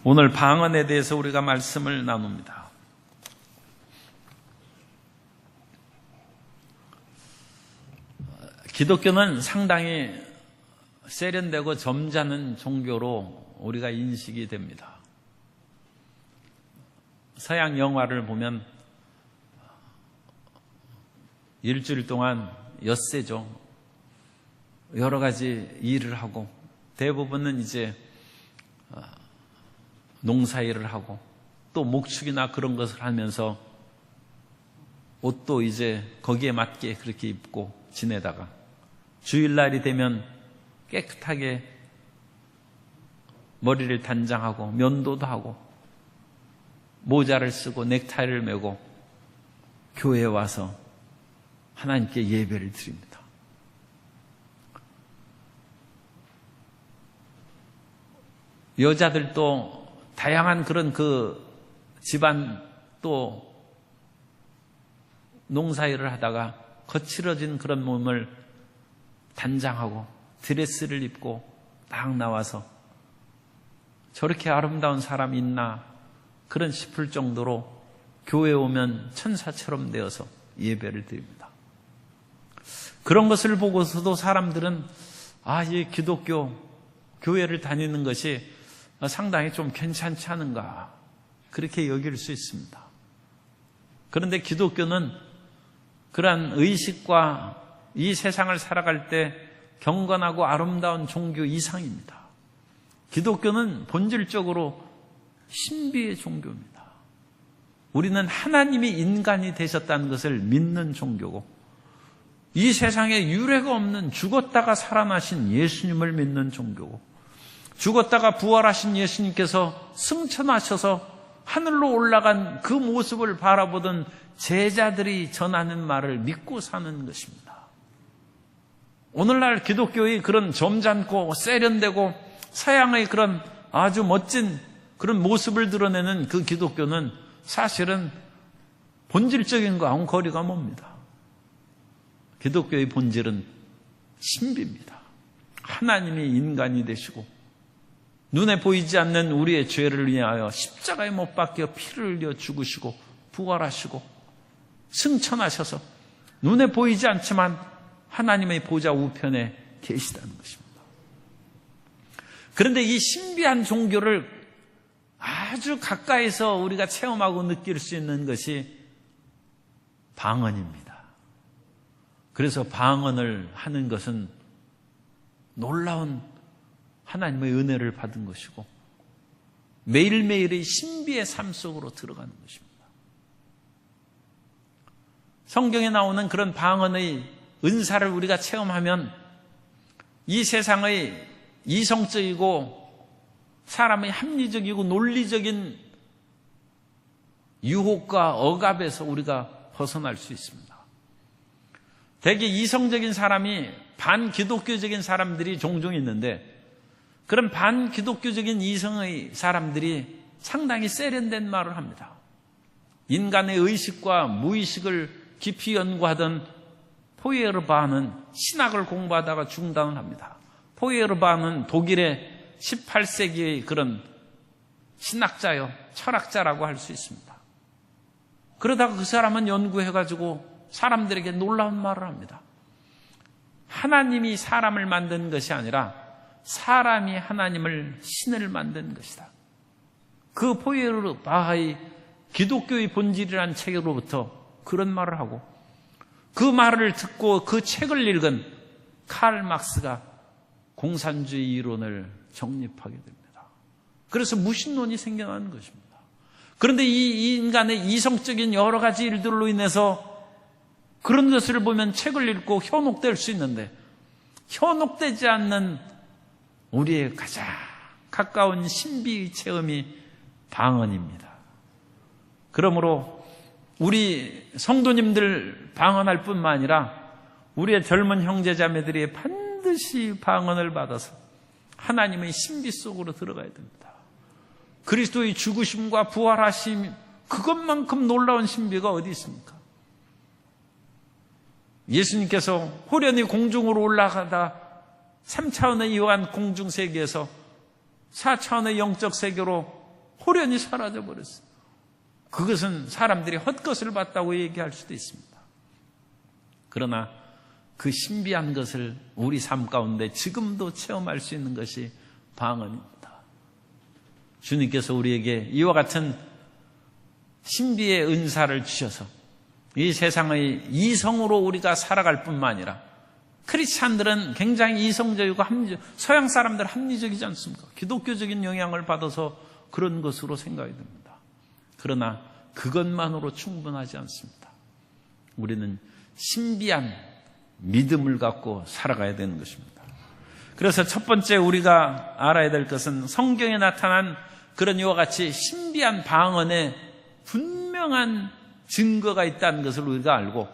오늘 방언에 대해서 우리가 말씀을 나눕니다. 기독교는 상당히 세련되고 점잖은 종교로 우리가 인식이 됩니다. 서양 영화를 보면 일주일 동안 엿새죠. 여러 가지 일을 하고 대부분은 이제 농사일을 하고 또 목축이나 그런 것을 하면서 옷도 이제 거기에 맞게 그렇게 입고 지내다가 주일날이 되면 깨끗하게 머리를 단장하고 면도도 하고 모자를 쓰고 넥타이를 메고 교회에 와서 하나님께 예배를 드립니다. 여자들도 다양한 그런 그 집안 또 농사일을 하다가 거칠어진 그런 몸을 단장하고 드레스를 입고 딱 나와서 저렇게 아름다운 사람이 있나 그런 싶을 정도로 교회에 오면 천사처럼 되어서 예배를 드립니다. 그런 것을 보고서도 사람들은 이 기독교 교회를 다니는 것이 상당히 좀 괜찮지 않은가 그렇게 여길 수 있습니다. 그런데 기독교는 그러한 의식과 이 세상을 살아갈 때 경건하고 아름다운 종교 이상입니다. 기독교는 본질적으로 신비의 종교입니다. 우리는 하나님이 인간이 되셨다는 것을 믿는 종교고 이 세상에 유례가 없는 죽었다가 살아나신 예수님을 믿는 종교고 죽었다가 부활하신 예수님께서 승천하셔서 하늘로 올라간 그 모습을 바라보던 제자들이 전하는 말을 믿고 사는 것입니다. 오늘날 기독교의 그런 점잖고 세련되고 서양의 그런 아주 멋진 그런 모습을 드러내는 그 기독교는 사실은 본질적인 것하고는 거리가 멉니다. 기독교의 본질은 신비입니다. 하나님이 인간이 되시고 눈에 보이지 않는 우리의 죄를 위하여 십자가에 못 박혀 피를 흘려 죽으시고 부활하시고 승천하셔서 눈에 보이지 않지만 하나님의 보좌 우편에 계시다는 것입니다. 그런데 이 신비한 종교를 아주 가까이서 우리가 체험하고 느낄 수 있는 것이 방언입니다. 그래서 방언을 하는 것은 놀라운 하나님의 은혜를 받은 것이고 매일매일의 신비의 삶 속으로 들어가는 것입니다. 성경에 나오는 그런 방언의 은사를 우리가 체험하면 이 세상의 이성적이고 사람의 합리적이고 논리적인 유혹과 억압에서 우리가 벗어날 수 있습니다. 대개 이성적인 사람이 반기독교적인 사람들이 종종 있는데 그런 반기독교적인 이성의 사람들이 상당히 세련된 말을 합니다. 인간의 의식과 무의식을 깊이 연구하던 포이에르바흐는 신학을 공부하다가 중단을 합니다. 포이에르바흐는 독일의 18세기의 그런 신학자요, 철학자라고 할 수 있습니다. 그러다가 그 사람은 연구해가지고 사람들에게 놀라운 말을 합니다. 하나님이 사람을 만든 것이 아니라 사람이 하나님을 신을 만든 것이다. 그 포이에르바흐의 기독교의 본질이라는 책으로부터 그런 말을 하고 그 말을 듣고 그 책을 읽은 칼 막스가 공산주의 이론을 정립하게 됩니다. 그래서 무신론이 생겨나는 것입니다. 그런데 이 인간의 이성적인 여러 가지 일들로 인해서 그런 것을 보면 책을 읽고 현혹될 수 있는데 현혹되지 않는 우리의 가장 가까운 신비의 체험이 방언입니다. 그러므로 우리 성도님들 방언할 뿐만 아니라 우리의 젊은 형제자매들이 반드시 방언을 받아서 하나님의 신비 속으로 들어가야 됩니다. 그리스도의 죽으심과 부활하심 그것만큼 놀라운 신비가 어디 있습니까? 예수님께서 호련히 공중으로 올라가다 3차원의 이러한 공중세계에서 4차원의 영적 세계로 호련히 사라져버렸어요. 그것은 사람들이 헛것을 봤다고 얘기할 수도 있습니다. 그러나 그 신비한 것을 우리 삶 가운데 지금도 체험할 수 있는 것이 방언입니다. 주님께서 우리에게 이와 같은 신비의 은사를 주셔서 이 세상의 이성으로 우리가 살아갈 뿐만 아니라, 크리스찬들은 굉장히 이성적이고 서양 사람들 합리적이지 않습니까? 기독교적인 영향을 받아서 그런 것으로 생각이 됩니다. 그러나 그것만으로 충분하지 않습니다. 우리는 신비한 믿음을 갖고 살아가야 되는 것입니다. 그래서 첫 번째 우리가 알아야 될 것은 성경에 나타난 그런 이와 같이 신비한 방언에 분명한 증거가 있다는 것을 우리가 알고,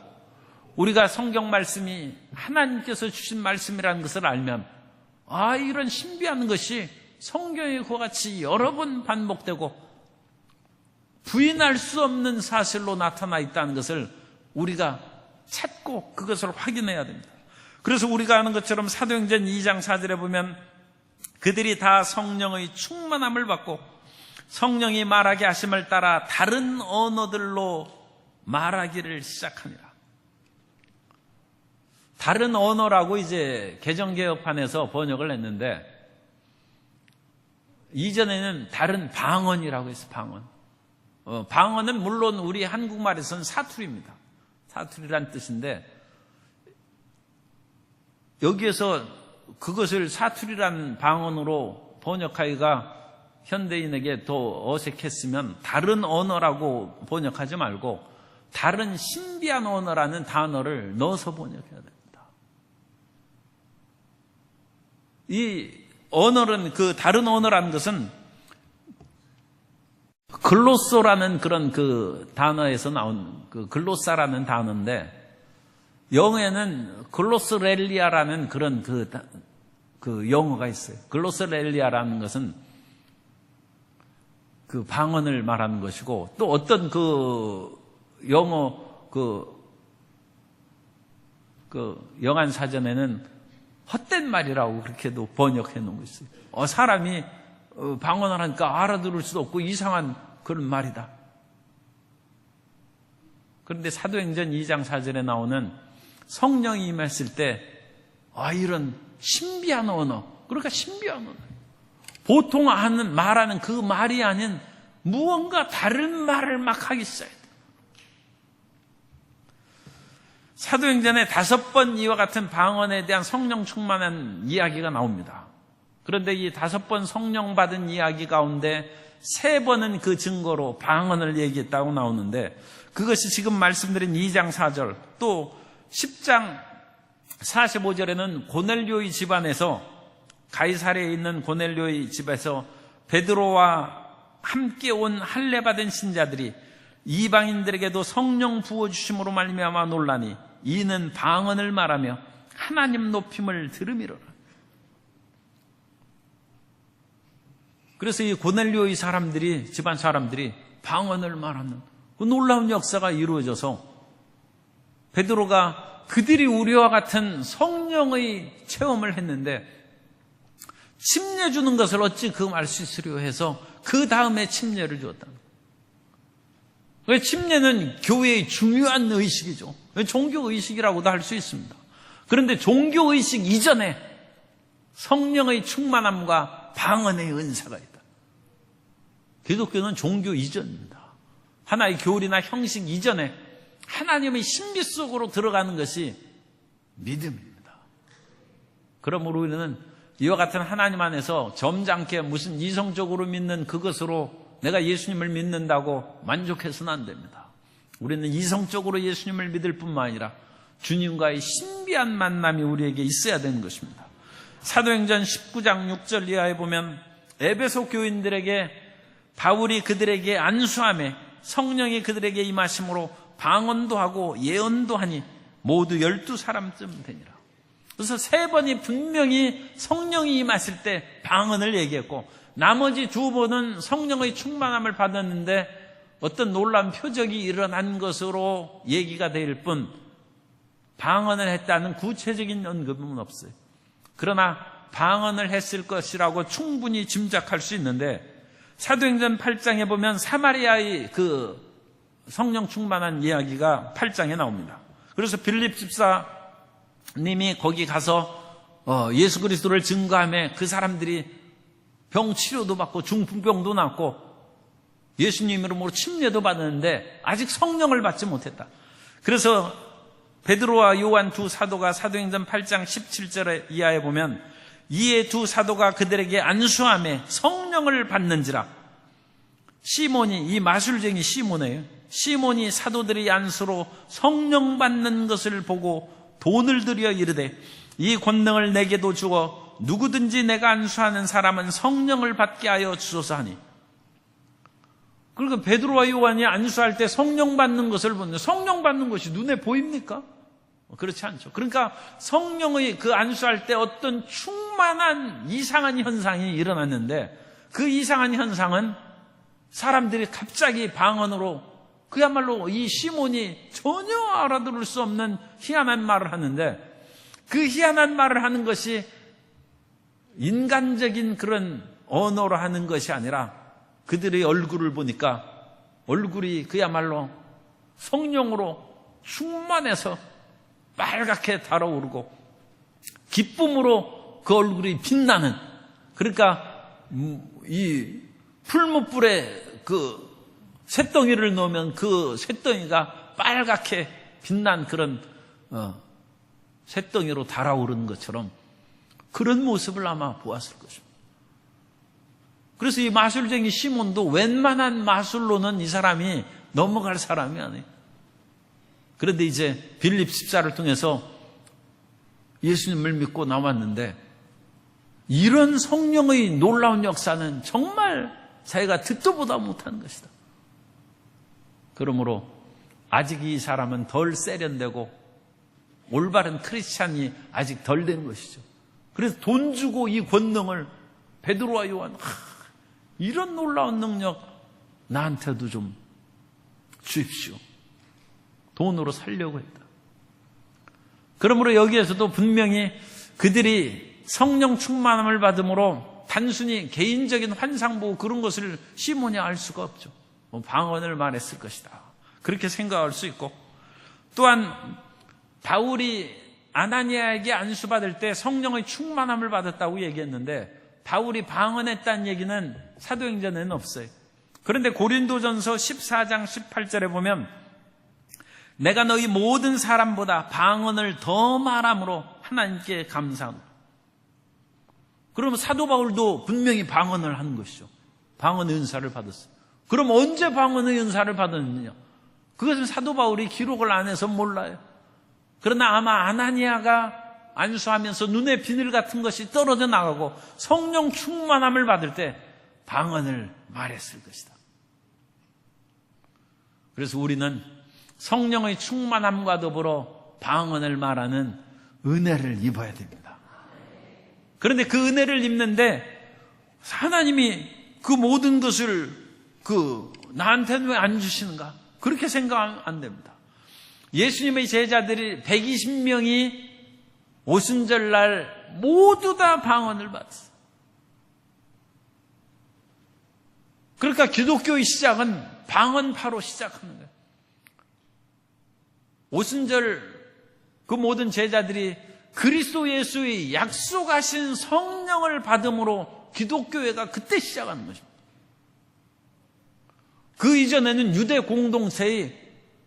우리가 성경 말씀이 하나님께서 주신 말씀이라는 것을 알면, 이런 신비한 것이 성경에 그와 같이 여러 번 반복되고 부인할 수 없는 사실로 나타나 있다는 것을 우리가 찾고 그것을 확인해야 됩니다. 그래서 우리가 아는 것처럼 사도행전 2장 4절에 보면 그들이 다 성령의 충만함을 받고 성령이 말하게 하심을 따라 다른 언어들로 말하기를 시작하니라. 다른 언어라고 이제 개정개혁판에서 번역을 했는데, 이전에는 다른 방언이라고 했어요. 방언. 방언은 물론 우리 한국말에서는 사투리입니다. 사투리란 뜻인데, 여기에서 그것을 사투리란 방언으로 번역하기가 현대인에게 더 어색했으면 다른 언어라고 번역하지 말고 다른 신비한 언어라는 단어를 넣어서 번역해야 됩니다. 이 언어는, 그 다른 언어라는 것은 글로소라는 그런 그 단어에서 나온 그 글로사라는 단어인데, 영어에는 글로스렐리아라는 그런 그 영어가 있어요. 글로스렐리아라는 것은 그 방언을 말하는 것이고, 또 어떤 그 영어 그 영한 사전에는 헛된 말이라고 그렇게도 번역해 놓은 거 있어요. 사람이 방언을 하니까 알아들을 수도 없고 이상한 그런 말이다. 그런데 사도행전 2장 4절에 나오는 성령이 임했을 때, 이런 신비한 언어, 그러니까 신비한 언어, 보통 말하는 그 말이 아닌 무언가 다른 말을 막 하기 시작해요. 사도행전에 5번 이와 같은 방언에 대한 성령 충만한 이야기가 나옵니다. 그런데 이 5번 성령 받은 이야기 가운데 3번은 그 증거로 방언을 얘기했다고 나오는데, 그것이 지금 말씀드린 2장 4절, 또 10장 45절에는 고넬료의 집안에서, 가이사랴에 있는 고넬료의 집에서 베드로와 함께 온 할례 받은 신자들이 이방인들에게도 성령 부어주심으로 말미암아 놀라니 이는 방언을 말하며 하나님 높임을 들음이로라. 그래서 이 고넬료의 사람들이, 집안 사람들이 방언을 말하는 그 놀라운 역사가 이루어져서 베드로가 그들이 우리와 같은 성령의 체험을 했는데 침례 주는 것을 어찌 그 알 수 있으려 해서 그 다음에 침례를 주었다. 침례는 교회의 중요한 의식이죠. 종교의식이라고도 할 수 있습니다. 그런데 종교의식 이전에 성령의 충만함과 방언의 은사가 있다. 기독교는 종교 이전입니다. 하나의 교리나 형식 이전에 하나님의 신비 속으로 들어가는 것이 믿음입니다. 그러므로 우리는 이와 같은 하나님 안에서 점잖게 무슨 이성적으로 믿는 그것으로 내가 예수님을 믿는다고 만족해서는 안 됩니다. 우리는 이성적으로 예수님을 믿을 뿐만 아니라 주님과의 신비한 만남이 우리에게 있어야 되는 것입니다. 사도행전 19장 6절 이하에 보면 에베소 교인들에게 바울이 그들에게 안수하며 성령이 그들에게 임하심으로 방언도 하고 예언도 하니 모두 12사람쯤 되니라. 그래서 3번이 분명히 성령이 임하실 때 방언을 얘기했고, 나머지 2번은 성령의 충만함을 받았는데 어떤 놀라운 표적이 일어난 것으로 얘기가 될 뿐 방언을 했다는 구체적인 언급은 없어요. 그러나 방언을 했을 것이라고 충분히 짐작할 수 있는데, 사도행전 8장에 보면 사마리아의 그 성령 충만한 이야기가 8장에 나옵니다. 그래서 빌립 집사님이 거기 가서 예수 그리스도를 증거하며 그 사람들이 병 치료도 받고 중풍병도 낫고 예수님 이름으로 침례도 받았는데 아직 성령을 받지 못했다. 그래서 베드로와 요한 두 사도가 사도행전 8장 17절 이하에 보면 이에 두 사도가 그들에게 안수하며 성령을 받는지라. 시몬이, 이 마술쟁이 시몬이에요. 시몬이 사도들의 안수로 성령 받는 것을 보고 돈을 들여 이르되 이 권능을 내게도 주어 누구든지 내가 안수하는 사람은 성령을 받게 하여 주소서 하니. 그러니까 베드로와 요한이 안수할 때 성령 받는 것을 보는데 성령 받는 것이 눈에 보입니까? 그렇지 않죠. 그러니까 성령의 그 안수할 때 어떤 충만한 이상한 현상이 일어났는데 그 이상한 현상은 사람들이 갑자기 방언으로 그야말로 이 시몬이 전혀 알아들을 수 없는 희한한 말을 하는데 그 희한한 말을 하는 것이 인간적인 그런 언어로 하는 것이 아니라 그들의 얼굴을 보니까 얼굴이 그야말로 성령으로 충만해서 빨갛게 달아오르고 기쁨으로 그 얼굴이 빛나는, 그러니까 이 풀무불에 그 쇳덩이를 넣으면 그 쇳덩이가 빨갛게 빛난 그런 쇳덩이로 달아오르는 것처럼 그런 모습을 아마 보았을 것입니다. 그래서 이 마술쟁이 시몬도 웬만한 마술로는 이 사람이 넘어갈 사람이 아니에요. 그런데 이제 빌립 집사를 통해서 예수님을 믿고 나왔는데 이런 성령의 놀라운 역사는 정말 자기가 듣도 보다 못한 것이다. 그러므로 아직 이 사람은 덜 세련되고 올바른 크리스찬이 아직 덜 된 것이죠. 그래서 돈 주고 이 권능을 베드로와 요한, 이런 놀라운 능력 나한테도 좀 주십시오. 돈으로 살려고 했다. 그러므로 여기에서도 분명히 그들이 성령 충만함을 받음으로 단순히 개인적인 환상 보고 그런 것을 시몬이 알 수가 없죠. 방언을 말했을 것이다. 그렇게 생각할 수 있고, 또한 바울이 아나니아에게 안수받을 때 성령의 충만함을 받았다고 얘기했는데 바울이 방언했다는 얘기는 사도행전에는 없어요. 그런데 고린도전서 14장 18절에 보면 내가 너희 모든 사람보다 방언을 더 말함으로 하나님께 감사하노라. 그러면 사도 바울도 분명히 방언을 하는 것이죠. 방언의 은사를 받았어요. 그럼 언제 방언의 은사를 받았느냐? 그것은 사도 바울이 기록을 안 해서 몰라요. 그러나 아마 아나니아가 안수하면서 눈에 비늘 같은 것이 떨어져 나가고 성령 충만함을 받을 때 방언을 말했을 것이다. 그래서 우리는 성령의 충만함과 더불어 방언을 말하는 은혜를 입어야 됩니다. 그런데 그 은혜를 입는데 하나님이 그 모든 것을 나한테는 왜 안 주시는가? 그렇게 생각하면 안 됩니다. 예수님의 제자들이 120명이 오순절날 모두 다 방언을 받았어요. 그러니까 기독교의 시작은 방언파로 시작하는 거예요. 오순절 그 모든 제자들이 그리스도 예수의 약속하신 성령을 받음으로 기독교회가 그때 시작하는 것입니다. 그 이전에는 유대 공동체의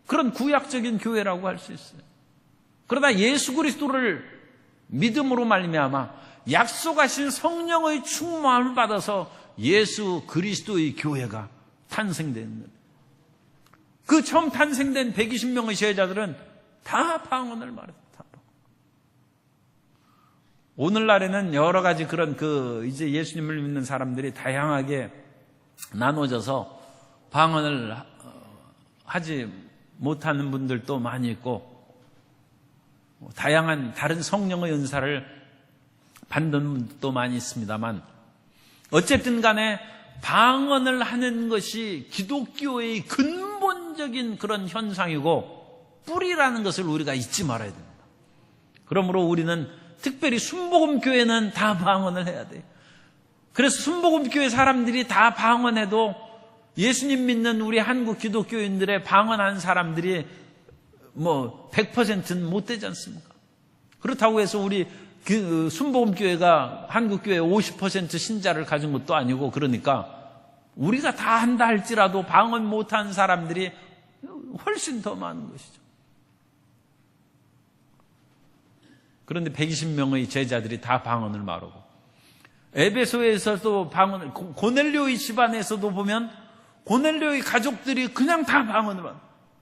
그런 구약적인 교회라고 할 수 있어요. 그러나 예수 그리스도를 믿음으로 말미암아 약속하신 성령의 충만함을 받아서 예수 그리스도의 교회가 탄생된 거예요. 그 처음 탄생된 120명의 제자들은 다 방언을 말했다. 오늘날에는 여러 가지 그런 이제 예수님을 믿는 사람들이 다양하게 나눠져서 방언을 하지 못하는 분들도 많이 있고 다양한 다른 성령의 은사를 받는 분들도 많이 있습니다만 어쨌든 간에 방언을 하는 것이 기독교의 근본적인 그런 현상이고 뿌리라는 것을 우리가 잊지 말아야 됩니다. 그러므로 우리는 특별히 순복음 교회는 다 방언을 해야 돼요. 그래서 순복음교회 사람들이 다 방언해도 예수님 믿는 우리 한국 기독교인들의 방언한 사람들이 100%는 못 되지 않습니까? 그렇다고 해서 우리 순복음교회가 한국교회 50% 신자를 가진 것도 아니고, 그러니까 우리가 다 한다 할지라도 방언 못한 사람들이 훨씬 더 많은 것이죠. 그런데 120명의 제자들이 다 방언을 말하고, 에베소에서도 방언을, 고넬료의 집안에서도 보면 고넬료의 가족들이 그냥 다 방언을 말하고,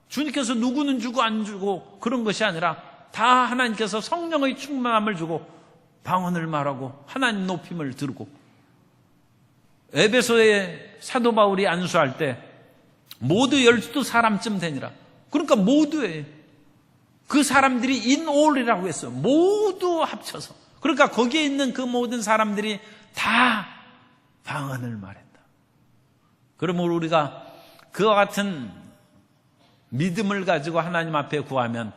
주님께서 누구는 주고 안 주고 그런 것이 아니라 다 하나님께서 성령의 충만함을 주고 방언을 말하고 하나님 높임을 들고, 에베소에 사도 바울이 안수할 때 모두 12사람쯤 되니라. 그러니까 모두에 그 사람들이 in all이라고 했어요. 모두 합쳐서. 그러니까 거기에 있는 그 모든 사람들이 다 방언을 말했다. 그러므로 우리가 그와 같은 믿음을 가지고 하나님 앞에 구하면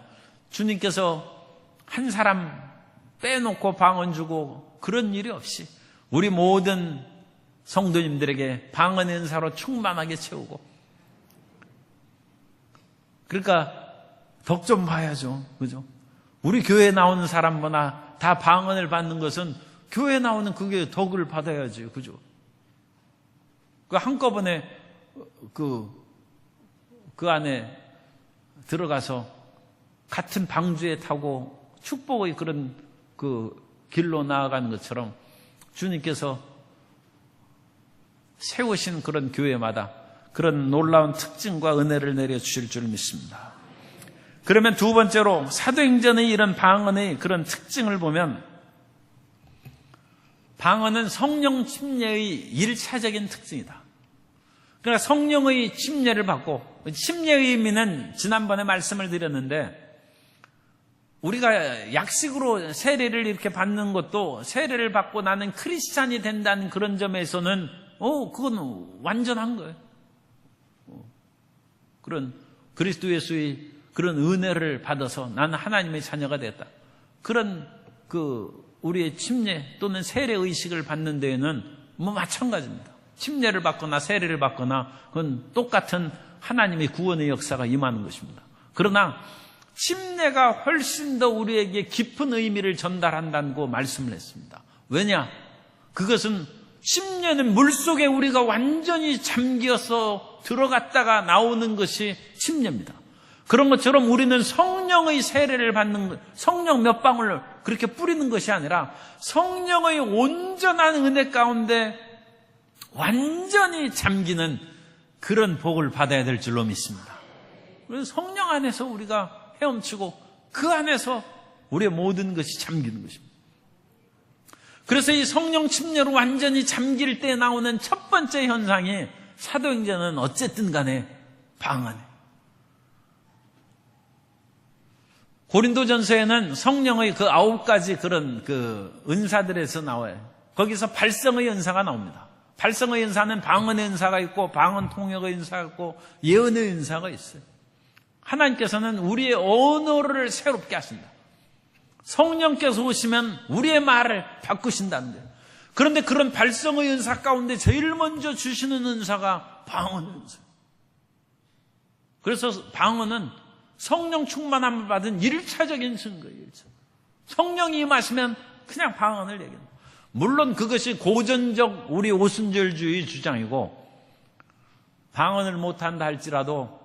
주님께서 한 사람 빼놓고 방언 주고 그런 일이 없이 우리 모든 성도님들에게 방언의 은사로 충만하게 채우고, 그러니까 덕 좀 봐야죠. 그죠? 우리 교회에 나오는 사람보다 다 방언을 받는 것은 교회에 나오는 그게 덕을 받아야지. 그죠? 그 한꺼번에 그 안에 들어가서 같은 방주에 타고 축복의 그런 그 길로 나아가는 것처럼 주님께서 세우신 그런 교회마다 그런 놀라운 특징과 은혜를 내려주실 줄 믿습니다. 그러면 두 번째로 사도행전의 이런 방언의 그런 특징을 보면, 방언은 성령 침례의 1차적인 특징이다. 그러니까 성령의 침례를 받고, 침례의 의미는 지난번에 말씀을 드렸는데, 우리가 약식으로 세례를 이렇게 받는 것도 세례를 받고 나는 크리스찬이 된다는 그런 점에서는 그건 완전한 거예요. 그런 그리스도 예수의 그런 은혜를 받아서 나는 하나님의 자녀가 됐다. 그런 우리의 침례 또는 세례 의식을 받는 데에는 마찬가지입니다. 침례를 받거나 세례를 받거나 그건 똑같은 하나님의 구원의 역사가 임하는 것입니다. 그러나 침례가 훨씬 더 우리에게 깊은 의미를 전달한다고 말씀을 했습니다. 왜냐? 그것은 침례는 물속에 우리가 완전히 잠겨서 들어갔다가 나오는 것이 침례입니다. 그런 것처럼 우리는 성령의 세례를 받는, 성령 몇 방울 그렇게 뿌리는 것이 아니라 성령의 온전한 은혜 가운데 완전히 잠기는 그런 복을 받아야 될 줄로 믿습니다. 그래서 성령 안에서 우리가 헤엄치고 그 안에서 우리의 모든 것이 잠기는 것입니다. 그래서 이 성령 침례로 완전히 잠길 때 나오는 첫 번째 현상이 사도행전은 어쨌든 간에 방언이에요. 고린도전서에는 성령의 그 9가지 그런 은사들에서 나와요. 거기서 발성의 은사가 나옵니다. 발성의 은사는 방언의 은사가 있고 방언 통역의 은사가 있고 예언의 은사가 있어요. 하나님께서는 우리의 언어를 새롭게 하신다. 성령께서 오시면 우리의 말을 바꾸신다는 거예요. 그런데 그런 발성의 은사 가운데 제일 먼저 주시는 은사가 방언의 은사예요. 그래서 방언은 성령 충만함을 받은 1차적인 증거예요. 1차. 성령이 임하시면 그냥 방언을 얘기합니다. 물론 그것이 고전적 우리 오순절주의 주장이고, 방언을 못한다 할지라도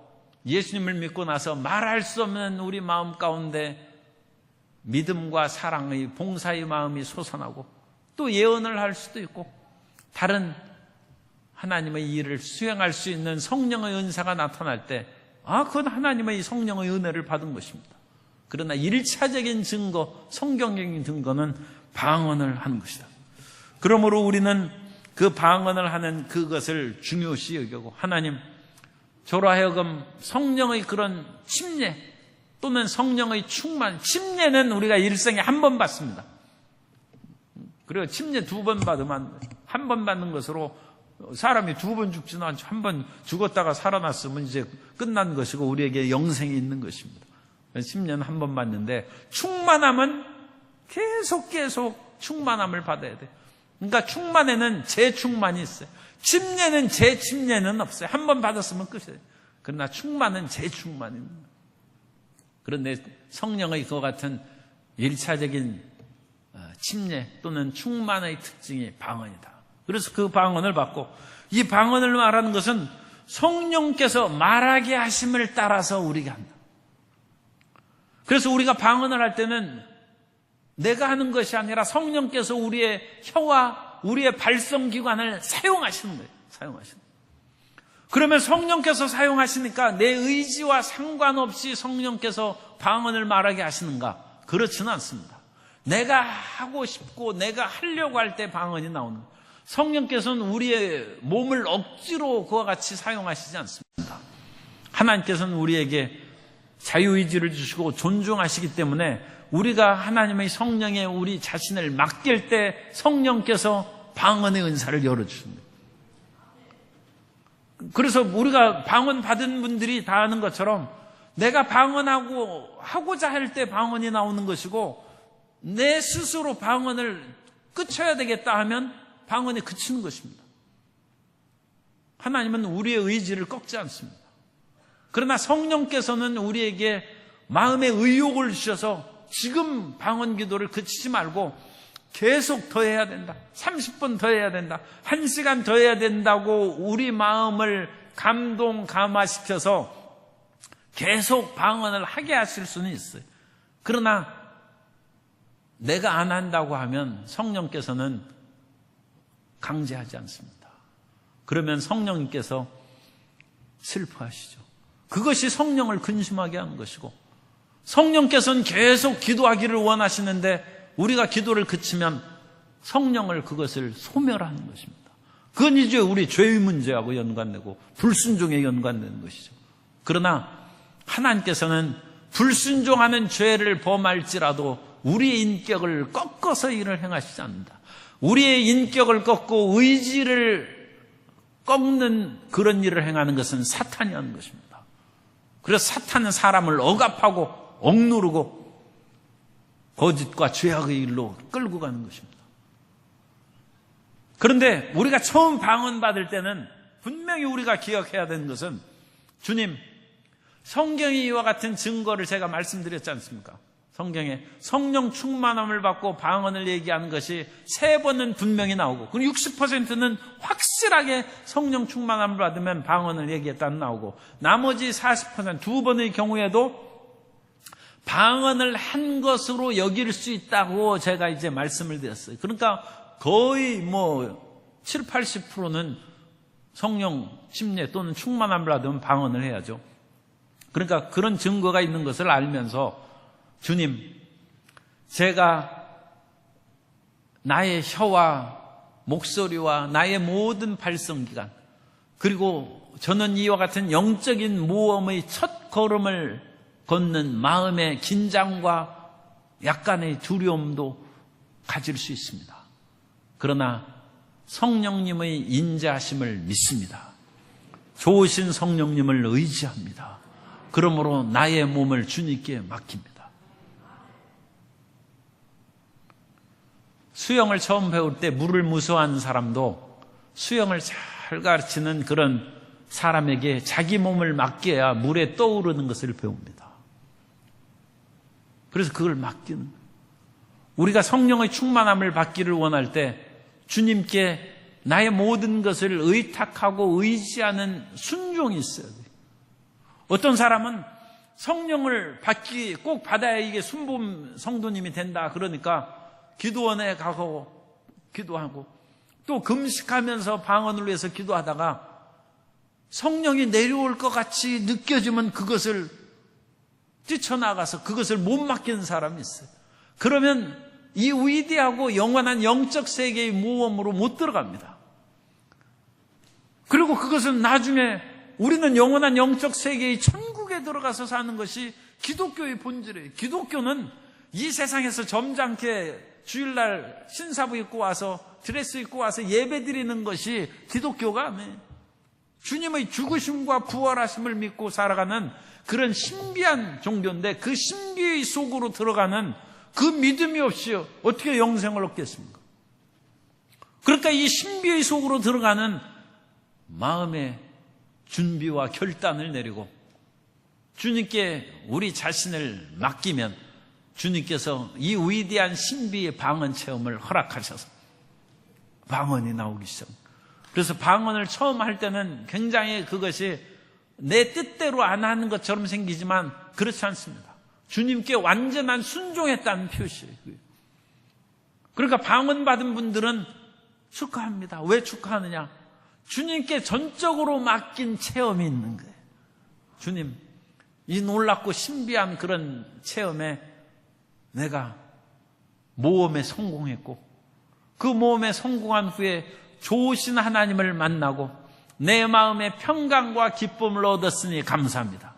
예수님을 믿고 나서 말할 수 없는 우리 마음 가운데 믿음과 사랑의 봉사의 마음이 솟아나고 또 예언을 할 수도 있고 다른 하나님의 일을 수행할 수 있는 성령의 은사가 나타날 때 그건 하나님의 성령의 은혜를 받은 것입니다. 그러나 1차적인 증거, 성경적인 증거는 방언을 하는 것이다. 그러므로 우리는 그 방언을 하는 그것을 중요시 여기고, 하나님 저로 하여금 성령의 그런 침례 또는 성령의 충만, 침례는 우리가 일생에 한 번 받습니다. 그리고 침례 2번 받으면, 한 번 받는 것으로 사람이 2번 죽지는 않죠. 한 번 죽었다가 살아났으면 이제 끝난 것이고 우리에게 영생이 있는 것입니다. 10년 한 번 받는데, 충만함은 계속 충만함을 받아야 돼. 그러니까 충만에는 재충만이 있어요. 침례는 재침례는 없어요. 한 번 받았으면 끝이에요. 그러나 충만은 재충만입니다. 그런데 성령의 그와 같은 1차적인 침례 또는 충만의 특징이 방언이다. 그래서 그 방언을 받고, 이 방언을 말하는 것은 성령께서 말하게 하심을 따라서 우리가 한다. 그래서 우리가 방언을 할 때는 내가 하는 것이 아니라 성령께서 우리의 혀와 우리의 발성기관을 사용하시는 거예요. 사용하시는 거예요. 그러면 성령께서 사용하시니까 내 의지와 상관없이 성령께서 방언을 말하게 하시는가? 그렇지는 않습니다. 내가 하고 싶고 내가 하려고 할 때 방언이 나오는 거예요. 성령께서는 우리의 몸을 억지로 그와 같이 사용하시지 않습니다. 하나님께서는 우리에게 자유의지를 주시고 존중하시기 때문에 우리가 하나님의 성령에 우리 자신을 맡길 때 성령께서 방언의 은사를 열어주십니다. 그래서 우리가 방언 받은 분들이 다 아는 것처럼 내가 하고자 할 때 방언이 나오는 것이고, 내 스스로 방언을 그쳐야 되겠다 하면 방언이 그치는 것입니다. 하나님은 우리의 의지를 꺾지 않습니다. 그러나 성령께서는 우리에게 마음의 의욕을 주셔서 지금 방언 기도를 그치지 말고 계속 더 해야 된다. 30분 더 해야 된다. 1시간 더 해야 된다고 우리 마음을 감동감화시켜서 계속 방언을 하게 하실 수는 있어요. 그러나 내가 안 한다고 하면 성령께서는 강제하지 않습니다. 그러면 성령님께서 슬퍼하시죠. 그것이 성령을 근심하게 하는 것이고, 성령께서는 계속 기도하기를 원하시는데 우리가 기도를 그치면 성령을 그것을 소멸하는 것입니다. 그건 이제 우리 죄의 문제하고 연관되고 불순종에 연관되는 것이죠. 그러나 하나님께서는 불순종하는 죄를 범할지라도 우리의 인격을 꺾어서 일을 행하시지 않는다. 우리의 인격을 꺾고 의지를 꺾는 그런 일을 행하는 것은 사탄이 하는 것입니다. 그래서 사탄은 사람을 억압하고 억누르고 거짓과 죄악의 일로 끌고 가는 것입니다. 그런데 우리가 처음 방언 받을 때는 분명히 우리가 기억해야 되는 것은, 주님, 성경이 이와 같은 증거를 제가 말씀드렸지 않습니까? 성경에 성령 충만함을 받고 방언을 얘기하는 것이 3번은 분명히 나오고, 그리고 60%는 확실하게 성령 충만함을 받으면 방언을 얘기했다는 나오고, 나머지 40% 2번의 경우에도 방언을 한 것으로 여길 수 있다고 제가 이제 말씀을 드렸어요. 그러니까 거의 7, 80%는 성령 침례 또는 충만함을 받으면 방언을 해야죠. 그러니까 그런 증거가 있는 것을 알면서, 주님, 제가 나의 혀와 목소리와 나의 모든 발성기관, 그리고 저는 이와 같은 영적인 모험의 첫 걸음을 걷는 마음의 긴장과 약간의 두려움도 가질 수 있습니다. 그러나 성령님의 인자하심을 믿습니다. 좋으신 성령님을 의지합니다. 그러므로 나의 몸을 주님께 맡깁니다. 수영을 처음 배울 때 물을 무서워하는 사람도 수영을 잘 가르치는 그런 사람에게 자기 몸을 맡겨야 물에 떠오르는 것을 배웁니다. 그래서 그걸 맡기는 거예요. 우리가 성령의 충만함을 받기를 원할 때 주님께 나의 모든 것을 의탁하고 의지하는 순종이 있어야 돼요. 어떤 사람은 성령을 꼭 받아야 이게 순범 성도님이 된다 그러니까 기도원에 가고 기도하고 또 금식하면서 방언을 위해서 기도하다가 성령이 내려올 것 같이 느껴지면 그것을 뛰쳐나가서 그것을 못 맡기는 사람이 있어요. 그러면 이 위대하고 영원한 영적 세계의 모험으로 못 들어갑니다. 그리고 그것은 나중에 우리는 영원한 영적 세계의 천국에 들어가서 사는 것이 기독교의 본질이에요. 기독교는 이 세상에서 점잖게 주일날 신사부 입고 와서 드레스 입고 와서 예배 드리는 것이 기독교가 아니에요. 주님의 죽으심과 부활하심을 믿고 살아가는 그런 신비한 종교인데, 그 신비의 속으로 들어가는 그 믿음이 없이 어떻게 영생을 얻겠습니까? 그러니까 이 신비의 속으로 들어가는 마음의 준비와 결단을 내리고 주님께 우리 자신을 맡기면 주님께서 이 위대한 신비의 방언 체험을 허락하셔서 방언이 나오기 시작합니다. 그래서 방언을 처음 할 때는 굉장히 그것이 내 뜻대로 안 하는 것처럼 생기지만 그렇지 않습니다. 주님께 완전한 순종했다는 표시예요. 그러니까 방언 받은 분들은 축하합니다. 왜 축하하느냐? 주님께 전적으로 맡긴 체험이 있는 거예요. 주님, 이 놀랍고 신비한 그런 체험에 내가 모험에 성공했고 그 모험에 성공한 후에 좋으신 하나님을 만나고 내 마음에 평강과 기쁨을 얻었으니 감사합니다.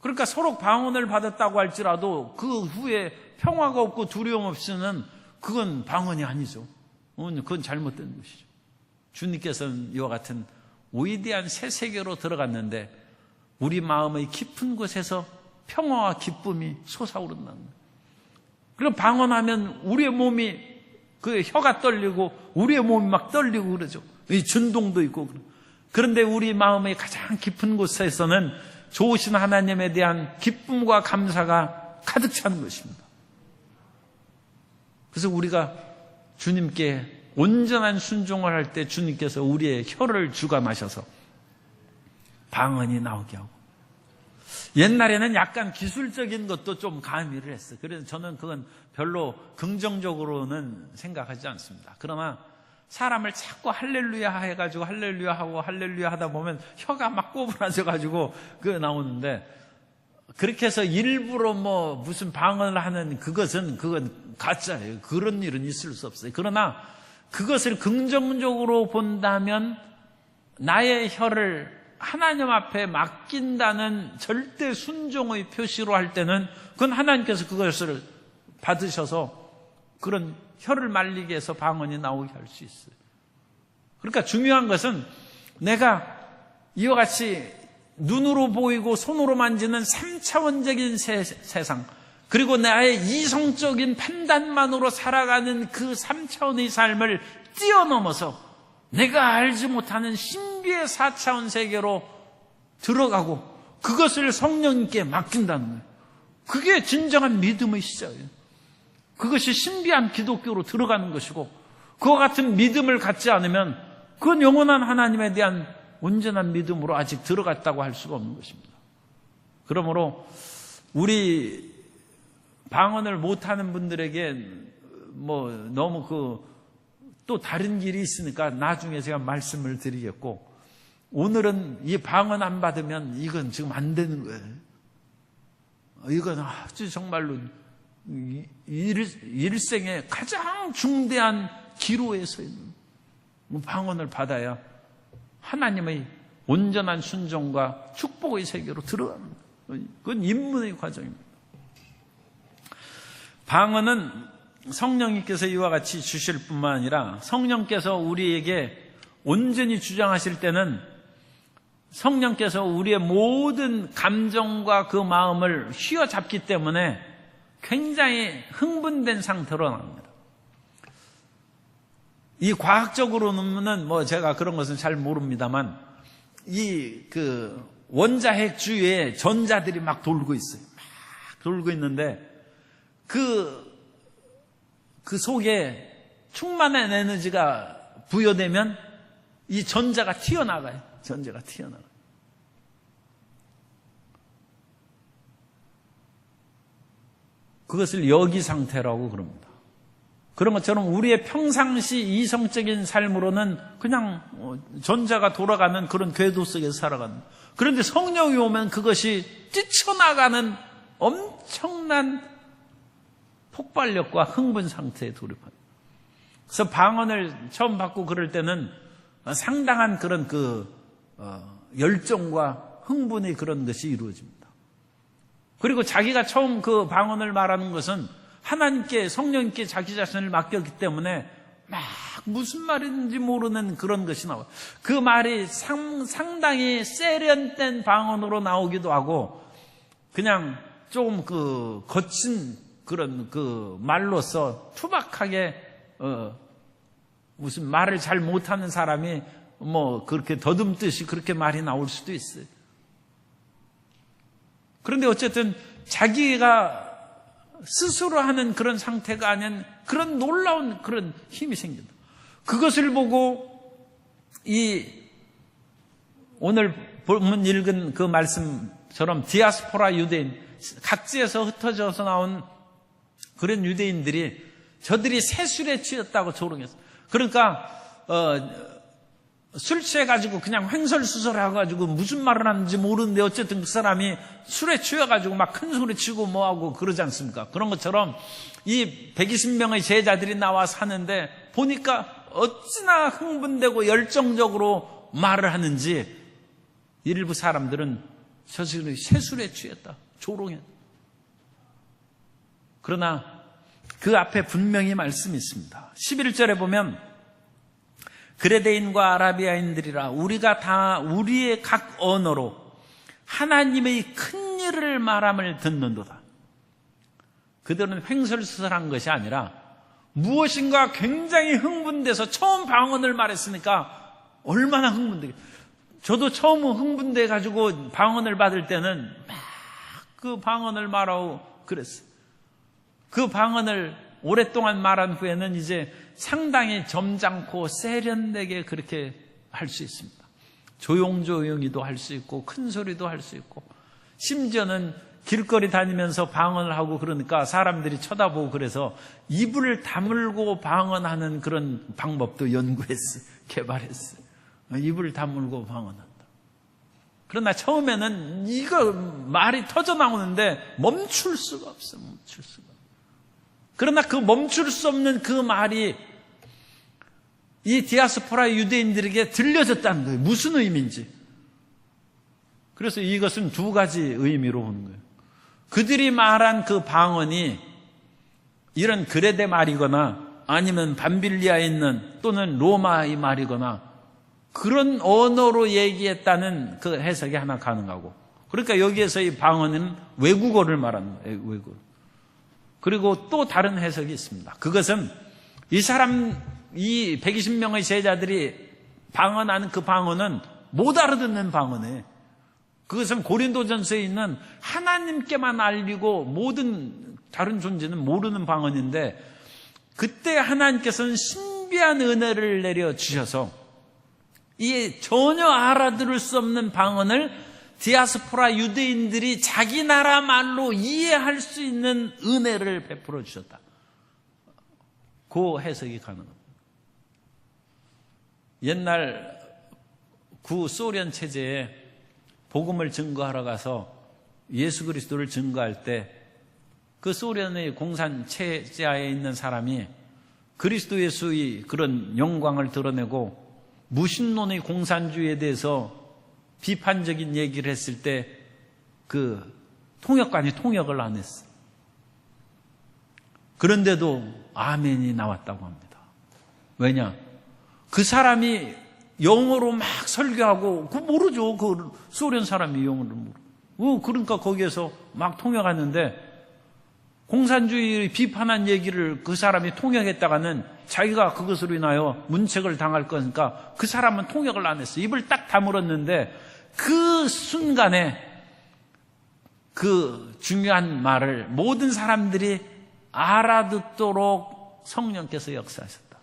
그러니까 서로 방언을 받았다고 할지라도 그 후에 평화가 없고 두려움 없이는 그건 방언이 아니죠. 그건 잘못된 것이죠. 주님께서는 이와 같은 위대한 새 세계로 들어갔는데 우리 마음의 깊은 곳에서 평화와 기쁨이 솟아오른다는 거예요. 그럼 방언하면 우리의 몸이 그 혀가 떨리고 우리의 몸이 막 떨리고 그러죠. 이 진동도 있고. 그런데 우리 마음의 가장 깊은 곳에서는 좋으신 하나님에 대한 기쁨과 감사가 가득 차는 것입니다. 그래서 우리가 주님께 온전한 순종을 할 때 주님께서 우리의 혀를 주관하셔서 방언이 나오게 하고, 옛날에는 약간 기술적인 것도 좀 가미를 했어요. 그래서 저는 그건 별로 긍정적으로는 생각하지 않습니다. 그러나 사람을 자꾸 할렐루야 해가지고 할렐루야 하고 할렐루야 하다 보면 혀가 막 꼬부라져가지고 그게 나오는데, 그렇게 해서 일부러 무슨 방언을 하는 그건 가짜예요. 그런 일은 있을 수 없어요. 그러나 그것을 긍정적으로 본다면 나의 혀를 하나님 앞에 맡긴다는 절대 순종의 표시로 할 때는 그건 하나님께서 그것을 받으셔서 그런 혀를 말리게 해서 방언이 나오게 할 수 있어요. 그러니까 중요한 것은 내가 이와 같이 눈으로 보이고 손으로 만지는 3차원적인 세상, 그리고 나의 이성적인 판단만으로 살아가는 그 3차원의 삶을 뛰어넘어서 내가 알지 못하는 신비의 4차원 세계로 들어가고 그것을 성령님께 맡긴다는 거예요. 그게 진정한 믿음의 시작이에요. 그것이 신비한 기독교로 들어가는 것이고, 그와 같은 믿음을 갖지 않으면 그건 영원한 하나님에 대한 온전한 믿음으로 아직 들어갔다고 할 수가 없는 것입니다. 그러므로 우리 방언을 못하는 분들에게 너무 또 다른 길이 있으니까 나중에 제가 말씀을 드리겠고, 오늘은 이 방언 안 받으면 이건 지금 안 되는 거예요. 이건 아주 정말로 일생의 가장 중대한 기로에 서 있는 방언을 받아야 하나님의 온전한 순종과 축복의 세계로 들어가는 거예요. 그건 입문의 과정입니다. 방언은 성령님께서 이와 같이 주실 뿐만 아니라 성령께서 우리에게 온전히 주장하실 때는 성령께서 우리의 모든 감정과 그 마음을 휘어잡기 때문에 굉장히 흥분된 상태로 나옵니다. 이 과학적으로는 제가 그런 것은 잘 모릅니다만, 원자핵 주위에 전자들이 막 돌고 있어요. 막 돌고 있는데 그 속에 충만한 에너지가 부여되면 이 전자가 튀어나가요. 전자가 튀어나가요. 그것을 여기 상태라고 그럽니다. 그런 것처럼 우리의 평상시 이성적인 삶으로는 그냥 전자가 돌아가는 그런 궤도 속에서 살아가는. 그런데 성령이 오면 그것이 뛰쳐나가는 엄청난 폭발력과 흥분 상태에 돌입합니다. 그래서 방언을 처음 받고 그럴 때는 상당한 그런 열정과 흥분의 그런 것이 이루어집니다. 그리고 자기가 처음 그 방언을 말하는 것은 하나님께, 성령님께 자기 자신을 맡겼기 때문에 막 무슨 말인지 모르는 그런 것이 나와요. 그 말이 상당히 세련된 방언으로 나오기도 하고, 그냥 조금 거친 그런 말로서 투박하게 무슨 말을 잘 못하는 사람이 뭐 그렇게 더듬듯이 그렇게 말이 나올 수도 있어요. 그런데 어쨌든 자기가 스스로 하는 그런 상태가 아닌 그런 놀라운 그런 힘이 생긴다. 그것을 보고 오늘 본문 읽은 그 말씀처럼 디아스포라 유대인, 각지에서 흩어져서 나온 그런 유대인들이 저들이 새술에 취했다고 조롱했어요. 그러니까 술 취해가지고 그냥 횡설수설해가지고 무슨 말을 하는지 모르는데 어쨌든 그 사람이 술에 취해가지고 막 큰 소리 치고 뭐하고 그러지 않습니까? 그런 것처럼 이 120명의 제자들이 나와서 하는데 보니까 어찌나 흥분되고 열정적으로 말을 하는지 일부 사람들은 저들이 새술에 취했다, 조롱했다. 그러나 그 앞에 분명히 말씀이 있습니다. 11절에 보면 그레데인과 아라비아인들이라 우리가 다 우리의 각 언어로 하나님의 큰 일을 말함을 듣는도다. 그들은 횡설수설한 것이 아니라 무엇인가 굉장히 흥분돼서 처음 방언을 말했으니까 얼마나 흥분되겠어요. 저도 처음 흥분돼 가지고 방언을 받을 때는 막 그 방언을 말하고 그랬어요. 그 방언을 오랫동안 말한 후에는 이제 상당히 점잖고 세련되게 그렇게 할 수 있습니다. 조용조용히도 할 수 있고 큰 소리도 할 수 있고, 심지어는 길거리 다니면서 방언을 하고 그러니까 사람들이 쳐다보고 그래서 입을 다물고 방언하는 그런 방법도 연구했어요. 개발했어요. 입을 다물고 방언한다. 그러나 처음에는 이거 말이 터져 나오는데 멈출 수가 없어요. 멈출 수가. 그러나 그 멈출 수 없는 그 말이 이 디아스포라 유대인들에게 들려졌다는 거예요. 무슨 의미인지. 그래서 이것은 두 가지 의미로 보는 거예요. 그들이 말한 그 방언이 이런 그레데 말이거나 아니면 밤빌리아에 있는 또는 로마의 말이거나 그런 언어로 얘기했다는 그 해석이 하나 가능하고, 그러니까 여기에서 이 방언은 외국어를 말하는 거예요. 외국어. 그리고 또 다른 해석이 있습니다. 그것은 이 120명의 제자들이 방언하는 그 방언은 못 알아듣는 방언이에요. 그것은 고린도전서에 있는 하나님께만 알리고 모든 다른 존재는 모르는 방언인데, 그때 하나님께서는 신비한 은혜를 내려주셔서 이 전혀 알아들을 수 없는 방언을 디아스포라 유대인들이 자기 나라 말로 이해할 수 있는 은혜를 베풀어 주셨다. 그 해석이 가능합니다. 옛날 구소련 체제에 복음을 증거하러 가서 예수 그리스도를 증거할 때 그 소련의 공산 체제하에 있는 사람이 그리스도 예수의 그런 영광을 드러내고 무신론의 공산주의에 대해서 비판적인 얘기를 했을 때 그 통역관이 통역을 안 했어요. 그런데도 아멘이 나왔다고 합니다. 왜냐? 그 사람이 영어로 막 설교하고, 그거 모르죠. 그 소련 사람이 영어를 모르고. 그러니까 거기에서 막 통역하는데 공산주의 비판한 얘기를 그 사람이 통역했다가는 자기가 그것으로 인하여 문책을 당할 거니까 그 사람은 통역을 안 했어요. 입을 딱 다물었는데 그 순간에 그 중요한 말을 모든 사람들이 알아듣도록 성령께서 역사하셨다.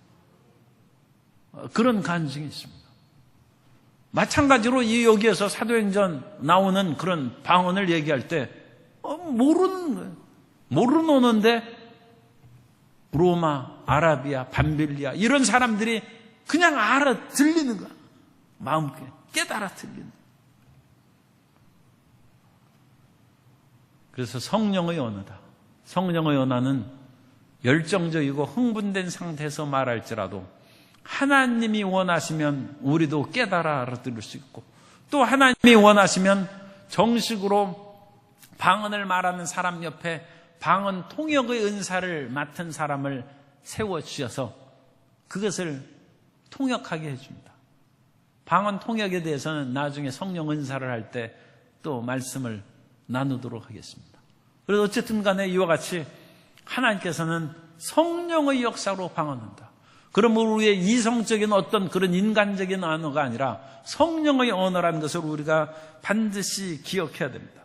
그런 간증이 있습니다. 마찬가지로 이 여기에서 사도행전 나오는 그런 방언을 얘기할 때 모르는 거예요. 모르는 언어인데 로마, 아라비아, 밤빌리아 이런 사람들이 그냥 들리는 거야. 마음껏 깨달아 들리는 거야. 그래서 성령의 언어다. 성령의 언어는 열정적이고 흥분된 상태에서 말할지라도 하나님이 원하시면 우리도 깨달아 알아들을 수 있고, 또 하나님이 원하시면 정식으로 방언을 말하는 사람 옆에 방언 통역의 은사를 맡은 사람을 세워주셔서 그것을 통역하게 해줍니다. 방언 통역에 대해서는 나중에 성령 은사를 할 때 또 말씀을 나누도록 하겠습니다. 그래서 어쨌든 간에 이와 같이 하나님께서는 성령의 역사로 방언한다. 그러므로 우리의 이성적인 어떤 그런 인간적인 언어가 아니라 성령의 언어라는 것을 우리가 반드시 기억해야 됩니다.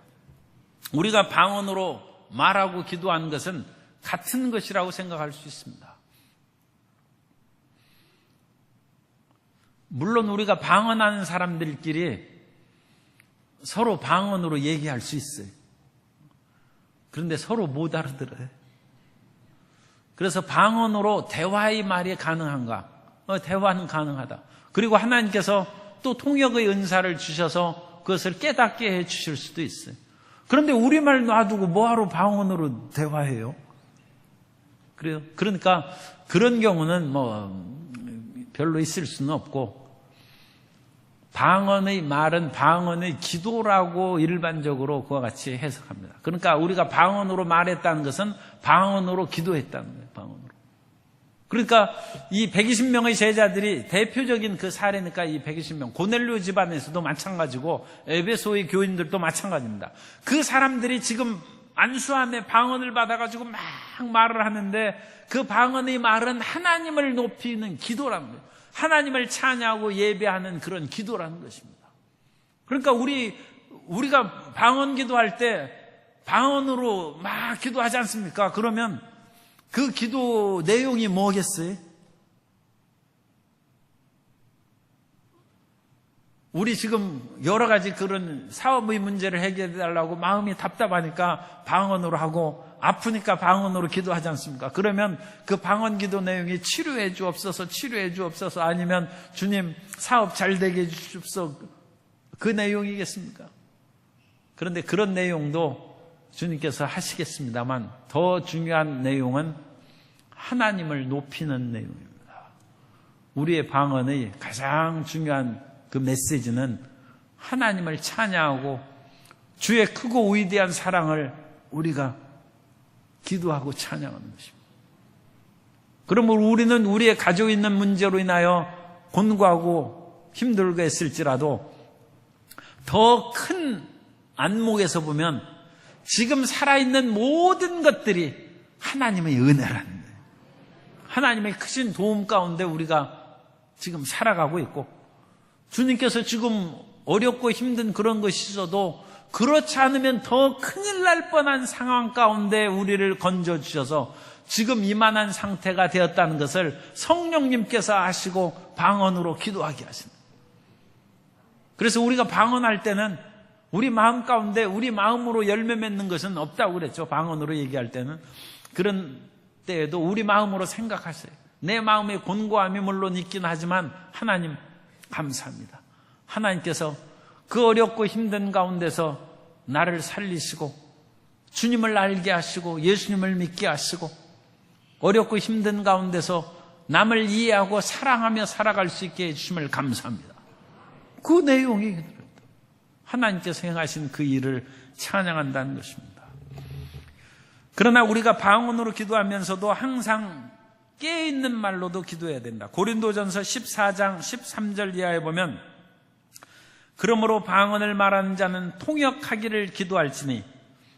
우리가 방언으로 말하고 기도하는 것은 같은 것이라고 생각할 수 있습니다. 물론 우리가 방언하는 사람들끼리 서로 방언으로 얘기할 수 있어요. 그런데 서로 못 알아들어요. 그래서 방언으로 대화의 말이 가능한가? 대화는 가능하다. 그리고 하나님께서 또 통역의 은사를 주셔서 그것을 깨닫게 해 주실 수도 있어요. 그런데 우리말 놔두고 뭐하러 방언으로 대화해요? 그래요. 그러니까 그런 경우는 별로 있을 수는 없고, 방언의 말은 방언의 기도라고 일반적으로 그와 같이 해석합니다. 그러니까 우리가 방언으로 말했다는 것은 방언으로 기도했다는 거예요. 방언으로. 그러니까 이 120명의 제자들이 대표적인 그 사례니까 이 120명, 고넬료 집안에서도 마찬가지고 에베소의 교인들도 마찬가지입니다. 그 사람들이 지금 안수함에 방언을 받아가지고 막 말을 하는데 그 방언의 말은 하나님을 높이는 기도라는 거예요. 하나님을 찬양하고 예배하는 그런 기도라는 것입니다. 그러니까 우리가 방언 기도할 때 방언으로 막 기도하지 않습니까? 그러면 그 기도 내용이 뭐겠어요? 우리 지금 여러 가지 그런 사업의 문제를 해결해 달라고 마음이 답답하니까 방언으로 하고, 아프니까 방언으로 기도하지 않습니까? 그러면 그 방언 기도 내용이 치료해 주옵소서, 치료해 주옵소서, 아니면 주님 사업 잘 되게 해 주십소서, 그 내용이겠습니까? 그런데 그런 내용도 주님께서 하시겠습니다만 더 중요한 내용은 하나님을 높이는 내용입니다. 우리의 방언의 가장 중요한 그 메시지는 하나님을 찬양하고 주의 크고 위대한 사랑을 우리가 기도하고 찬양하는 것입니다. 그러므로 우리는 우리의 가지고 있는 문제로 인하여 곤고하고 힘들게 했을지라도 더 큰 안목에서 보면 지금 살아있는 모든 것들이 하나님의 은혜라는 거예요. 하나님의 크신 도움 가운데 우리가 지금 살아가고 있고, 주님께서 지금 어렵고 힘든 그런 것이 있어도 그렇지 않으면 더 큰일 날 뻔한 상황 가운데 우리를 건져주셔서 지금 이만한 상태가 되었다는 것을 성령님께서 아시고 방언으로 기도하게 하십니다. 그래서 우리가 방언할 때는 우리 마음 가운데 우리 마음으로 열매 맺는 것은 없다고 그랬죠. 방언으로 얘기할 때는. 그런 때에도 우리 마음으로 생각하세요. 내 마음에 곤고함이 물론 있긴 하지만 하나님 감사합니다. 하나님께서 그 어렵고 힘든 가운데서 나를 살리시고 주님을 알게 하시고 예수님을 믿게 하시고 어렵고 힘든 가운데서 남을 이해하고 사랑하며 살아갈 수 있게 해주심을 감사합니다. 그 내용이 하나님께서 행하신 그 일을 찬양한다는 것입니다. 그러나 우리가 방언으로 기도하면서도 항상 깨어있는 말로도 기도해야 된다. 고린도전서 14장 13절 이하에 보면, 그러므로 방언을 말하는 자는 통역하기를 기도할지니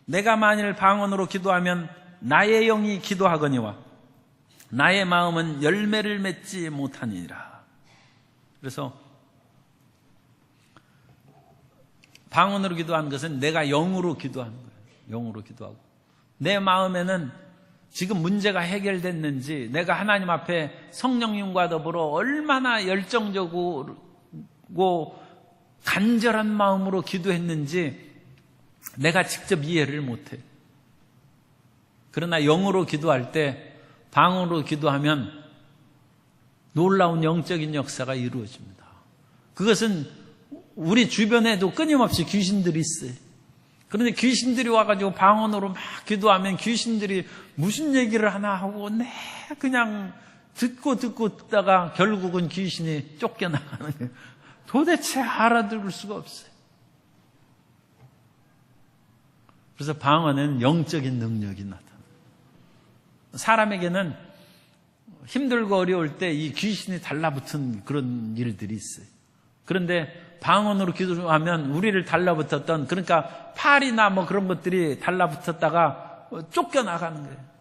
내가 만일 방언으로 기도하면 나의 영이 기도하거니와 나의 마음은 열매를 맺지 못하니라. 그래서 방언으로 기도하는 것은 내가 영으로 기도하는 거예요. 영으로 기도하고 내 마음에는 지금 문제가 해결됐는지, 내가 하나님 앞에 성령님과 더불어 얼마나 열정적이고 간절한 마음으로 기도했는지 내가 직접 이해를 못해. 그러나 영으로 기도할 때, 방언으로 기도하면 놀라운 영적인 역사가 이루어집니다. 그것은 우리 주변에도 끊임없이 귀신들이 있어요. 그런데 귀신들이 와가지고 방언으로 막 기도하면 귀신들이 무슨 얘기를 하나 하고 그냥 듣다가 결국은 귀신이 쫓겨나가는 거예요. 도대체 알아들을 수가 없어요. 그래서 방언은 영적인 능력이 나타납니다. 사람에게는 힘들고 어려울 때 이 귀신이 달라붙은 그런 일들이 있어요. 그런데 방언으로 기도하면 우리를 달라붙었던, 그러니까 팔이나 뭐 그런 것들이 달라붙었다가 쫓겨나가는 거예요.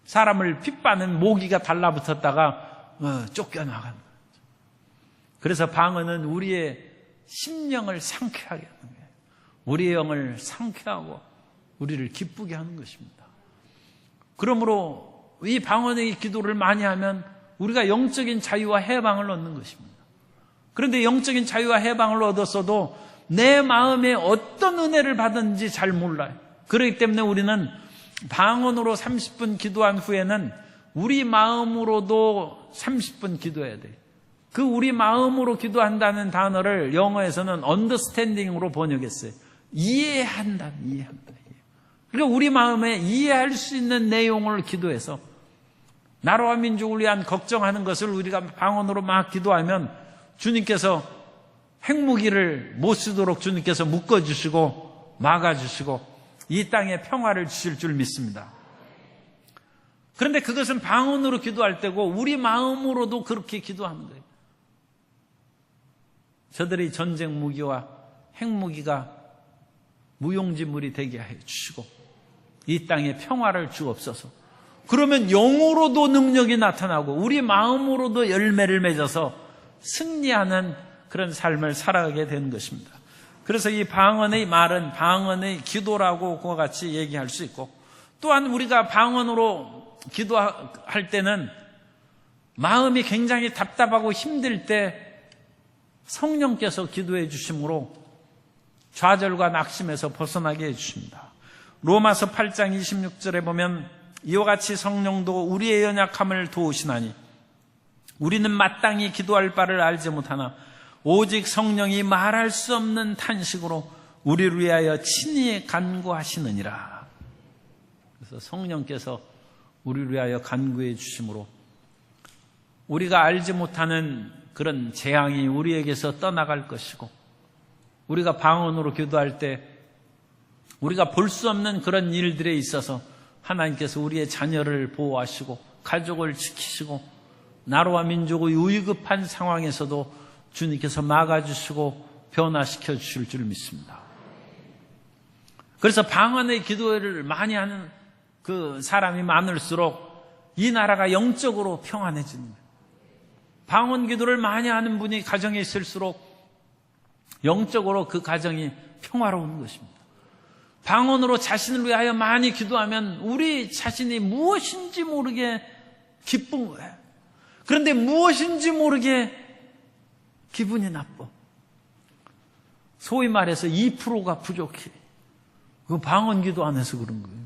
사람을 핍받는 모기가 달라붙었다가 쫓겨나가는 거예요. 그래서 방언은 우리의 심령을 상쾌하게 하는 거예요. 우리의 영을 상쾌하고 우리를 기쁘게 하는 것입니다. 그러므로 이 방언의 기도를 많이 하면 우리가 영적인 자유와 해방을 얻는 것입니다. 그런데 영적인 자유와 해방을 얻었어도 내 마음에 어떤 은혜를 받은지 잘 몰라요. 그렇기 때문에 우리는 방언으로 30분 기도한 후에는 우리 마음으로도 30분 기도해야 돼요. 그 우리 마음으로 기도한다는 단어를 영어에서는 understanding으로 번역했어요. 이해한다. 그러니까 우리 마음에 이해할 수 있는 내용을 기도해서 나라와 민족을 위한 걱정하는 것을 우리가 방언으로 막 기도하면 주님께서 핵무기를 못 쓰도록 주님께서 묶어주시고 막아주시고 이 땅에 평화를 주실 줄 믿습니다. 그런데 그것은 방언으로 기도할 때고 우리 마음으로도 그렇게 기도하는 거예요. 저들의 전쟁 무기와 핵무기가 무용지물이 되게 해 주시고 이 땅에 평화를 주옵소서. 그러면 영으로도 능력이 나타나고 우리 마음으로도 열매를 맺어서 승리하는 그런 삶을 살아가게 되는 것입니다. 그래서 이 방언의 말은 방언의 기도라고 그와 같이 얘기할 수 있고, 또한 우리가 방언으로 기도할 때는 마음이 굉장히 답답하고 힘들 때 성령께서 기도해 주심으로 좌절과 낙심에서 벗어나게 해 주십니다. 로마서 8장 26절에 보면 이와 같이 성령도 우리의 연약함을 도우시나니 우리는 마땅히 기도할 바를 알지 못하나 오직 성령이 말할 수 없는 탄식으로 우리를 위하여 친히 간구하시느니라. 그래서 성령께서 우리를 위하여 간구해 주심으로 우리가 알지 못하는 그런 재앙이 우리에게서 떠나갈 것이고, 우리가 방언으로 기도할 때 우리가 볼 수 없는 그런 일들에 있어서 하나님께서 우리의 자녀를 보호하시고 가족을 지키시고 나라와 민족의 위급한 상황에서도 주님께서 막아주시고 변화시켜 주실 줄 믿습니다. 그래서 방언의 기도를 많이 하는 그 사람이 많을수록 이 나라가 영적으로 평안해지는 거예요. 방언 기도를 많이 하는 분이 가정에 있을수록 영적으로 그 가정이 평화로운 것입니다. 방언으로 자신을 위하여 많이 기도하면 우리 자신이 무엇인지 모르게 기쁜 거예요. 그런데 무엇인지 모르게 기분이 나빠. 소위 말해서 2%가 부족해. 그 방언 기도 안 해서 그런 거예요.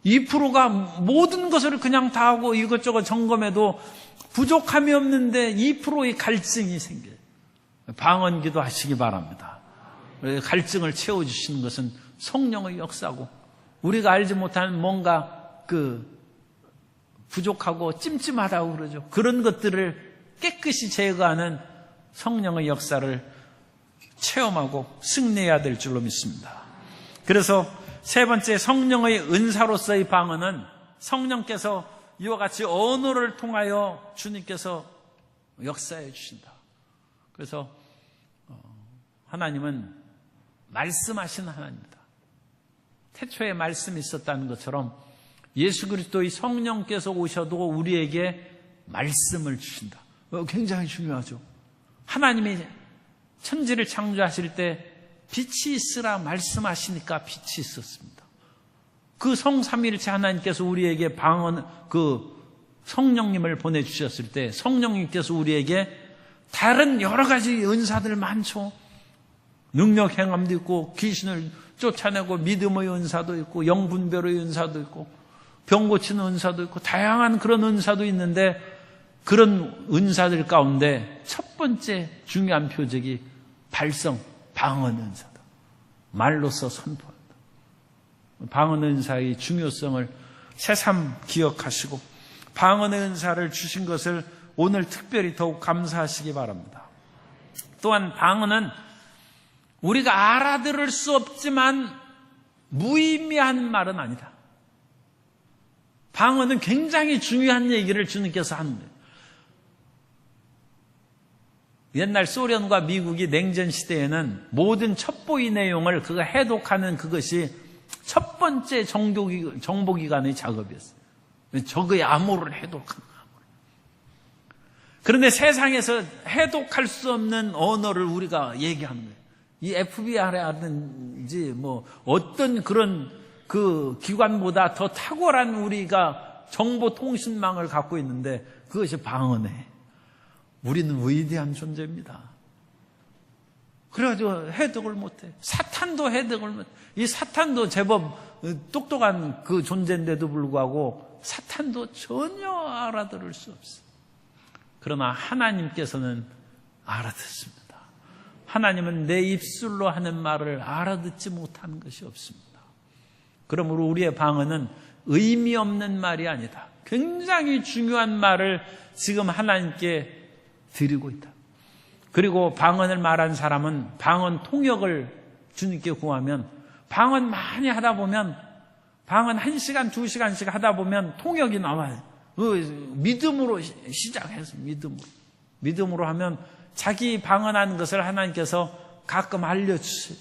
2%가 모든 것을 그냥 다 하고 이것저것 점검해도 부족함이 없는데 2%의 갈증이 생겨요. 방언 기도 하시기 바랍니다. 갈증을 채워주시는 것은 성령의 역사고, 우리가 알지 못하는 뭔가 부족하고 찜찜하다고 그러죠. 그런 것들을 깨끗이 제거하는 성령의 역사를 체험하고 승리해야 될 줄로 믿습니다. 그래서 세 번째, 성령의 은사로서의 방언은 성령께서 이와 같이 언어를 통하여 주님께서 역사해 주신다. 그래서 하나님은 말씀하시는 하나님입니다. 태초에 말씀이 있었다는 것처럼 예수 그리스도의 성령께서 오셔도 우리에게 말씀을 주신다. 굉장히 중요하죠. 하나님이 천지를 창조하실 때 빛이 있으라 말씀하시니까 빛이 있었습니다. 그 성삼위일체 하나님께서 우리에게 성령님을 보내주셨을 때 성령님께서 우리에게 다른 여러 가지 은사들 많죠. 능력 행함도 있고 귀신을 쫓아내고 믿음의 은사도 있고 영분별의 은사도 있고 병 고치는 은사도 있고 다양한 그런 은사도 있는데, 그런 은사들 가운데 첫 번째 중요한 표적이 방언 은사다. 말로서 선포한다. 방언 은사의 중요성을 새삼 기억하시고 방언의 은사를 주신 것을 오늘 특별히 더욱 감사하시기 바랍니다. 또한 방언은 우리가 알아들을 수 없지만 무의미한 말은 아니다. 방언은 굉장히 중요한 얘기를 주님께서 하는 거예요. 옛날 소련과 미국이 냉전 시대에는 모든 첩보의 내용을 그가 해독하는 그것이 첫 번째 정보기관의 작업이었어요. 적의 암호를 해독한 거예요. 그런데 세상에서 해독할 수 없는 언어를 우리가 얘기하는 거예요. 이 FBI라든지 뭐 어떤 그런 그 기관보다 더 탁월한 우리가 정보통신망을 갖고 있는데 그것이 방언에 우리는 위대한 존재입니다. 그래가지고 해독을 못해. 사탄도 해독을 못해. 이 사탄도 제법 똑똑한 그 존재인데도 불구하고 사탄도 전혀 알아들을 수 없어. 그러나 하나님께서는 알아듣습니다. 하나님은 내 입술로 하는 말을 알아듣지 못하는 것이 없습니다. 그러므로 우리의 방언은 의미 없는 말이 아니다. 굉장히 중요한 말을 지금 하나님께 드리고 있다. 그리고 방언을 말한 사람은 방언 통역을 주님께 구하면 방언 많이 하다 보면 방언 1시간, 2시간씩 하다 보면 통역이 나와요. 믿음으로 시작해서 믿음으로 하면 자기 방언하는 것을 하나님께서 가끔 알려주세요.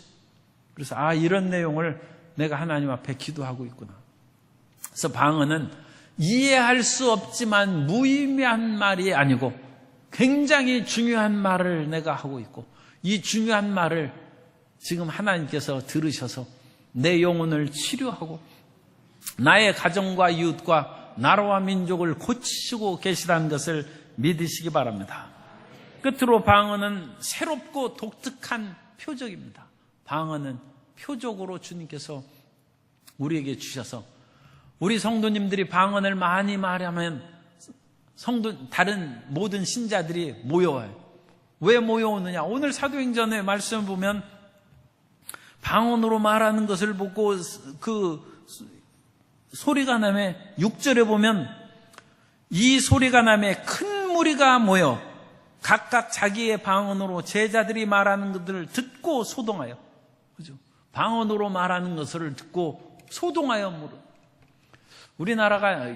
그래서 이런 내용을 내가 하나님 앞에 기도하고 있구나. 그래서 방언은 이해할 수 없지만 무의미한 말이 아니고 굉장히 중요한 말을 내가 하고 있고 이 중요한 말을 지금 하나님께서 들으셔서 내 영혼을 치료하고 나의 가정과 이웃과 나라와 민족을 고치시고 계시다는 것을 믿으시기 바랍니다. 끝으로 방언은 새롭고 독특한 표적입니다. 방언은 표적으로 주님께서 우리에게 주셔서 우리 성도님들이 방언을 많이 말하면 다른 모든 신자들이 모여와요. 왜 모여오느냐? 오늘 사도행전의 말씀을 보면 방언으로 말하는 것을 보고 그 소리가 나며 6절에 보면 이 소리가 나며 큰 무리가 모여 각각 자기의 방언으로 제자들이 말하는 것들을 듣고 소동하여, 그죠? 방언으로 말하는 것을 듣고 소동하여 물어. 우리나라가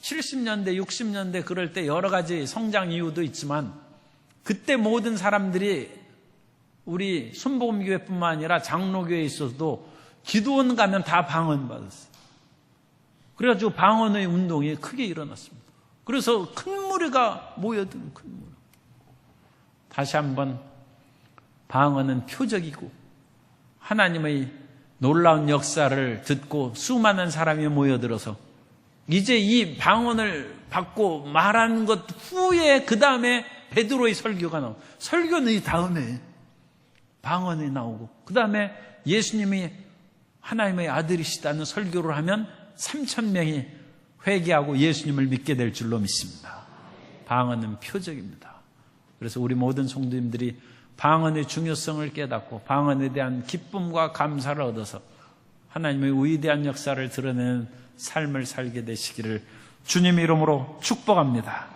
70년대, 60년대 그럴 때 여러 가지 성장 이유도 있지만 그때 모든 사람들이 우리 순복음교회뿐만 아니라 장로교회에 있어도 기도원 가면 다 방언 받았어요. 그래가지고 방언의 운동이 크게 일어났습니다. 그래서 큰 무리가 모여드는 큰 무리. 다시 한번 방언은 표적이고 하나님의 놀라운 역사를 듣고 수많은 사람이 모여들어서 이제 이 방언을 받고 말한 것 후에 그 다음에 베드로의 설교가 나오고 설교는 이 다음에 방언이 나오고 그 다음에 예수님이 하나님의 아들이시다는 설교를 하면 3,000명이 회개하고 예수님을 믿게 될 줄로 믿습니다. 방언은 표적입니다. 그래서 우리 모든 성도님들이 방언의 중요성을 깨닫고 방언에 대한 기쁨과 감사를 얻어서 하나님의 위대한 역사를 드러내는 삶을 살게 되시기를 주님의 이름으로 축복합니다.